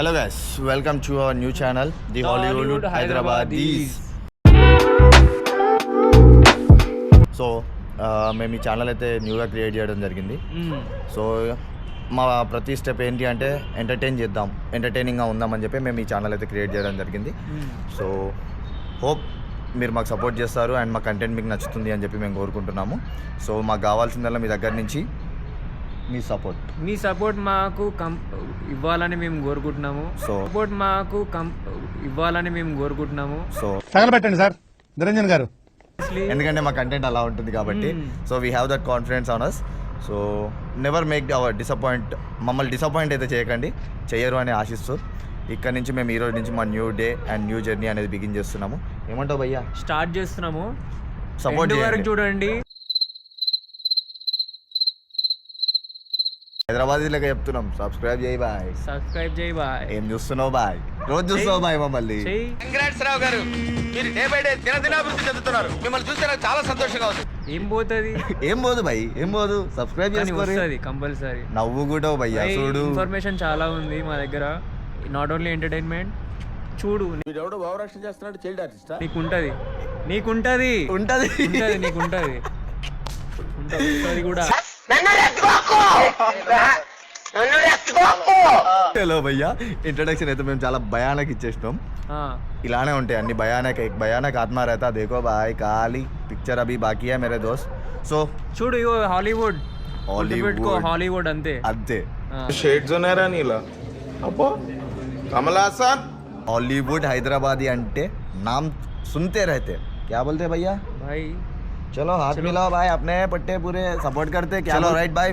Hello guys, welcome to our new channel, the Hollywood Hyderabadis. So మేము ఈ channel అయితే న్యూగా క్రియేట్ చేయడం జరిగింది. సో మా ప్రతి స్టెప్ ఏంటి అంటే ఎంటర్టైనింగ్గా ఉందామని చెప్పి మేము ఈ ఛానల్ అయితే క్రియేట్ చేయడం జరిగింది. సో హోప్ మీరు మాకు సపోర్ట్ చేస్తారు అండ్ మా కంటెంట్ మీకు నచ్చుతుంది అని చెప్పి మేము కోరుకుంటున్నాము. సో మాకు కావాల్సిందల్లా మీ దగ్గర నుంచి మీ సపోర్ట్ మాకు ఇవ్వాలని మేము కోరుకుంటున్నాము. సో తగలబెట్టండి సార్ నిరంజన్ గారు, ఎందుకంటే మా కంటెంట్ అలా ఉంటుంది కాబట్టి. So we have that confidence on us. So never make our మమ్మల్ని డిసప్పాయింట్ అయితే చేయరు అని ఆశిస్తూ ఇక్కడ నుంచి మేము ఈ రోజు నుంచి మా new day and new journey అనేది బిగిన్ చేస్తున్నాము. ఏమంటావు భయ్యా? స్టార్ట్ చేస్తున్నాము. సపోర్ట్ వరకు చూడండి. హైదరాబాద్ లెక్క చెప్తున్నాం, సబ్స్క్రైబ్ చేయి బాయ్. ఏం చూస్తున్నావు బాయ్? రోజు చూస్తావు బాయ్ మమ్మల్ని. కంగ్రాట్స్ రావు గారు, మీరు డే బై డే దినదినాభివృద్ధి చెందుతున్నారు. మిమ్మల్ని చూస్తే నాకు చాలా సంతోషంగా ఉంది. ఏం పోదు బాయ్, ఏం పోదు. సబ్స్క్రైబ్ చేసుకోవాలి కంపల్సరీ. నవ్వు కూడా భయ్యా చూడు, ఇన్ఫర్మేషన్ చాలా ఉంది మా దగ్గర. Not only entertainment. చూడు, ఎవడో భావరక్షణ చేస్తున్నాడు, చైల్డ్ ఆర్టిస్టా? నీకుంటది కూడా. హలో భయ్యా, ఇంట్రడక్షన్ అయితే మేము చాలా భయానక్ ఇచ్చేసినాం. ఇలానే ఉంటాయి అన్ని. భయానక్ ఆత్మ रहता देखो भाई, ఖాళీ పిక్చర్ అభి బాకీ హై మేరే దోస్త్. సో చూడు, హాలీవుడ్ అంతే. షేడ్స్ ఉన్నారా నీలా? అబ్బో కమల్ హాసన్. హాలీవుడ్ హైదరాబాదీ అంటే नाम सुनते रहते. क्या बोलते भैया? भाई चलो हाथ मिलाओ भाई, अपने पट्टे पूरे सपोर्ट करते. चलो राइट भाई.